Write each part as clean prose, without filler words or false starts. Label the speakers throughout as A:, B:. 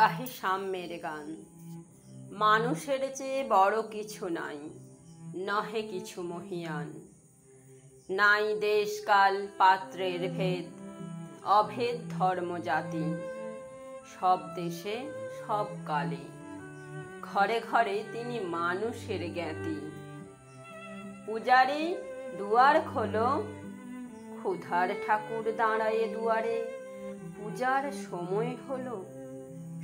A: গাহে সাম্যের গান। মানুষের চেয়ে বড় কিছু নাই, নহে কিছু মহিয়ান। নাই দেশ কাল পাত্রের ভেদ, অভেদ ধর্ম জাতি। সব দেশে সব কালে, ঘরে ঘরে তিনি মানুষের জ্ঞাতি। পূজারি দুয়ার খোলো, ক্ষুধার ঠাকুর দাঁড়ায়ে দুয়ারে। পূজার সময় হলো,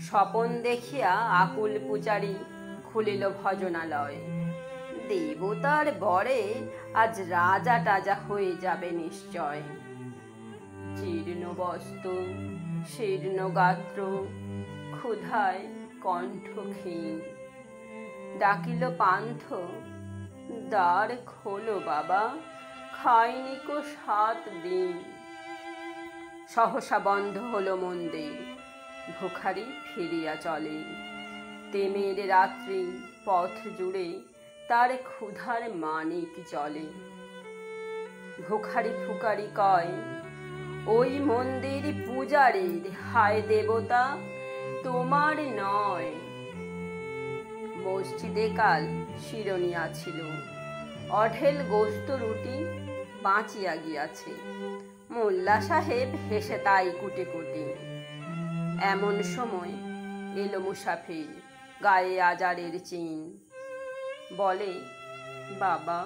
A: স্বপন দেখিয়া আকুল পূজারি খুলিল ভজনালয়। দেবতার বরে আজ রাজা টাজা হয়ে যাবে নিশ্চয়। জীর্ণ বস্ত্র, শীর্ণ গাত্র, ক্ষুধায় কণ্ঠ ক্ষীণ। ডাকিল পান্থ, দ্বার খোলো বাবা, খাইনি কো 7 দিন। সহসা বন্ধ হলো মন্দির, ভিখারি ফিরিয়া চলে। তেমের রাত্রি পথ জুড়ে তার ক্ষুধার মানিক চলে। ভিখারি ফুকারি কয়, ওই মন্দির পূজারীর, হায় দেবতা তোমার নয়। মসজিদে কাল শিরনি আছিল, অঢেল গোস্ত রুটি বাঁচিয়া গিয়াছে। মোল্লা সাহেব হেসে তাই কুটে কুটে। এমন সময় এলো মুসাফির, গায়ে আজারের চিন। বলে, বাবা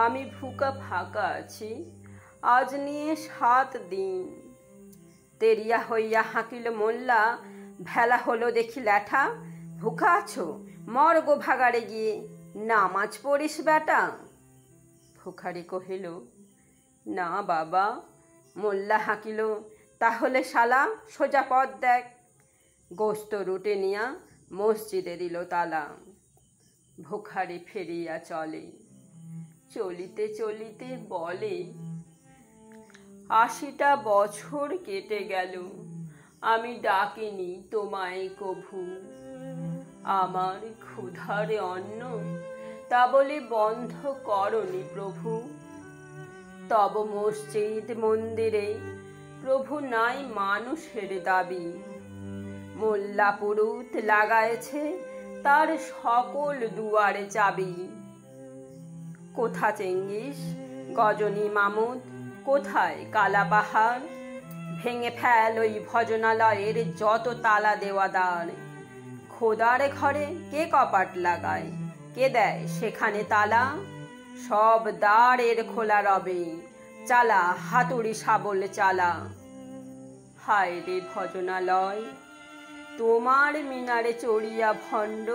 A: আমি ভুকা ফাঁকা আছি, আজ নিয়ে 7 দিন। তেরিয়া হইয়া হাঁকিল মোল্লা, ভেলা হলো দেখি ল্যাঠা। ভুকা আছো, মর গো ভাগাড়ে গিয়ে, নামাজ পড়িস বেটা। ভিখারি কহিল, না বাবা। মোল্লা হাঁকিল, তাহলে শালা সোজা পথ দেখ। গোস্ত রুটে নিয়া মসজিদে দিল তালা। ভিখারি ফিরিয়া চলে, চলিতে চলিতে বলে, 80টা বছর কেটে গেল, আমি ডাকিনি তোমায় কভু। আমার ক্ষুধার অন্ন তা বলে বন্ধ করনি প্রভু। তব মসজিদ মন্দিরে প্রভু নাই মানুষের দাবি। মোল্লা পুরুত লাগায়েছে তার সকল দুয়ারে চাবি। কোথা চেঙ্গিস, গজনী মামুদ, কোথায় কালা পাহাড়? ভেঙে ফেল ওই ভজনালয়ের যত তালা দেওয়া দ্বার। খোদার ঘরে কে কপাট লাগায়, কে দেয় সেখানে তালা? সব দ্বারের খোলা রবে, চালা হাতুড়ি শাবল চালা। হায় রে ভজনালয়, তোমার মিনারে চড়িয়া ভণ্ড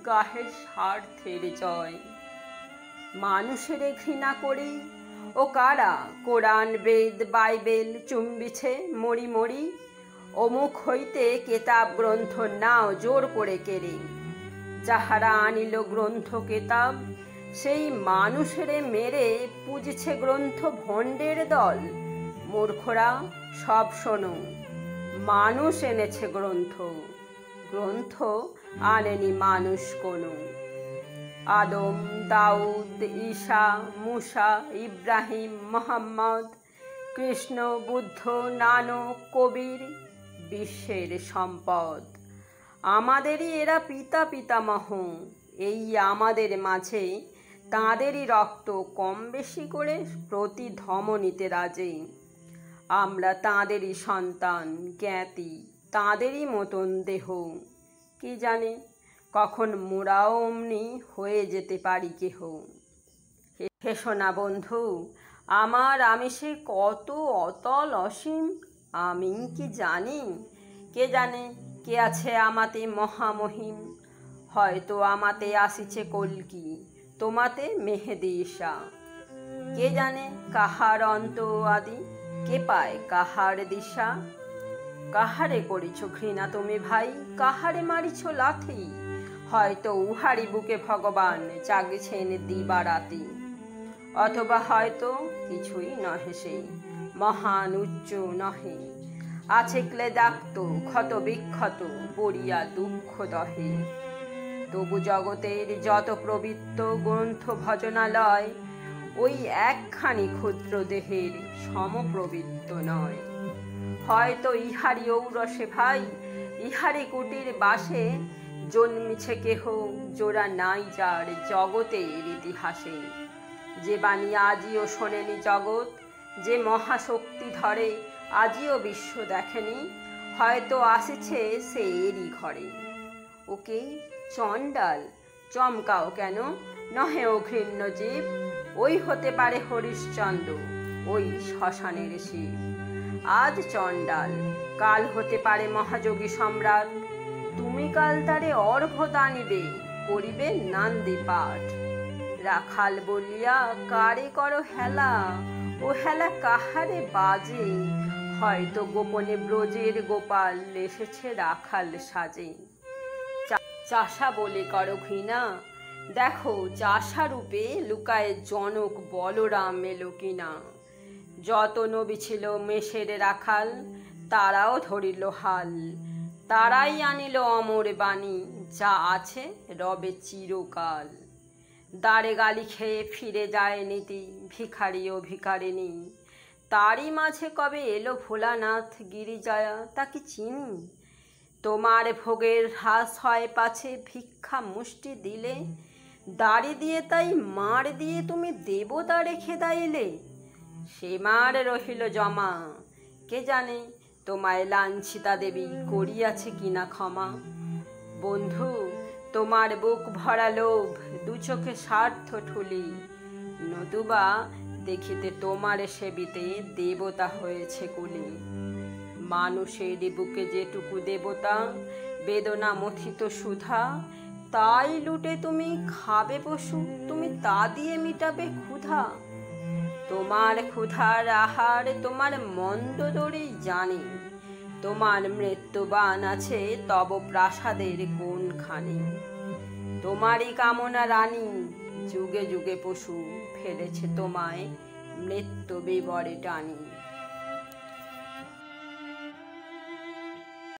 A: গাহের স্বার্থের জয়। মানুষের ঘৃণা করি ও কারা কোরআন বেদ বাইবেল চুম্বিছে মরি মরি। অমুক হইতে কেতাব গ্রন্থ নাও জোর করে কেড়ে। যাহারা আনিল গ্রন্থ কেতাব, সেই মানুষেরে মেরে পুজিছে গ্রন্থ ভণ্ডের দল। মূর্খরা সব শোনো, মানুষ এনেছে গ্রন্থ, গ্রন্থ আনেনি মানুষ কোনো। আদম, দাউদ, ঈসা, মুসা, ইব্রাহিম, মোহাম্মদ, কৃষ্ণ, বুদ্ধ, নানক, কবির বিশ্বের সম্পদ। আমাদেরই এরা পিতা পিতামহ। এই আমাদের মাঝে তাঁদেরই রক্ত কম বেশি করে প্রতি ধমনীতে রাজে। আমরা তাঁদেরই সন্তান, জ্ঞাতি, তাঁদেরই মতন দেহ। কি জানে কখন মোরাও অমনি হয়ে যেতে পারি কেহ। হেসো না বন্ধু, আমার আমিষে কত অতল অসীম আমি কি জানি। কে জানে কে আছে আমাতে মহামহিম। হয়তো আমাতে আসিছে কল্কি, তোমাতে মেহেদী ঈসা। কে জানে কাহার অন্ত আদি, কে পায় কাহার দিশা। কাহারে করিছ ঘৃণা তুমি ভাই, কাহারে মারিছ লাথি। হয়তো উহারি বুকে ভগবান জাগছেন দিবারাতি। অথবা হয়তো কিছুই নহে সেই, মহান উচ্চ নহে। আছে ক্লেদাক্ত ক্ষত বিক্ষত, পড়িয়া দুঃখ দহে। তবু জগতের যত প্রবৃত্ত গ্রন্থ ভজনালয়, ওই একখানি ক্ষুদ্র দেহের সমপ্রবৃত্ত নয়। হয়তো ইহারি ঔরসে ভাই ইহারি কুটির বাসে জন্মিছে কেহ জোড়া নাই যার জগতের ইতিহাসে। যে বাণী আজিও শোনেনি জগৎ, যে মহাশক্তি ধরে আজিও বিশ্ব দেখেনি, হয়তো আসিছে সে এরই ঘরে। ওকে চণ্ডাল, চমকাও কেন? নহে ও ঘৃণ্য জীব, ওই হতে পারে হরিশ্চন্দ্র, ওই শ্মশানের শিব। আজ চণ্ডাল, কাল হতে পারে মহাযোগী সম্রাট, তুমি কাল তারে অর্ঘ্য দানিবে, করিবে নান্দি পাঠ। রাখাল বলিয়া কারে করো হেলা, ও হেলা কাহারে বাজে, হয়তো গোপনে ব্রজের গোপাল এসেছে রাখাল সাজে। চাষা বলে করো ঘৃণা, দেখো চাষা রূপে লুকায় জনক বলরাম এলো কিনা। যত নবী ছিল মেষের রাখাল, তারাও ধরিল হাল, তারাই আনিল অমর বাণী, যা আছে রবে চিরকাল। দাঁড়ে গালি খেয়ে ফিরে যায় নীতি, ভিখারি ও ভিখারিণী, তারই মাঝে কবে এলো ভোলানাথ গিরিজায়া, তা কি চিনি? তোমার ভোগের হ্রাস হয় পাছে ভিক্ষা মুষ্টি দিলে, দাড়ি দিয়ে তাই মার দিয়ে তুমি দেবতা রেখে দাইলে। সে মার রহিল জমা, কে জানে তোমায় লাঞ্ছিতা দেবী করিয়াছে কিনা ক্ষমা। বন্ধু, তোমার বুক ভরা লোভ, দু চোখে স্বার্থ ঠুলি, নতুবা দেখিতে তোমার সেবিতে দেবতা হয়েছে কুলি। মানুষের বুকে যেটুকু দেবতা, বেদনা মথিত সুধা, তাই লুটে তুমি খাবে পশু, তুমি তা দিয়ে মিটাবে ক্ষুধা। তোমার ক্ষুধার আহার তোমার মন্দ দরেই জানি, তোমার মৃত্যুবান আছে তব প্রাসাদের কোনখানে। তোমারই কামনা রানী, যুগে যুগে পশু ফেলেছে তোমায় মৃত্যু বিবরে টানি।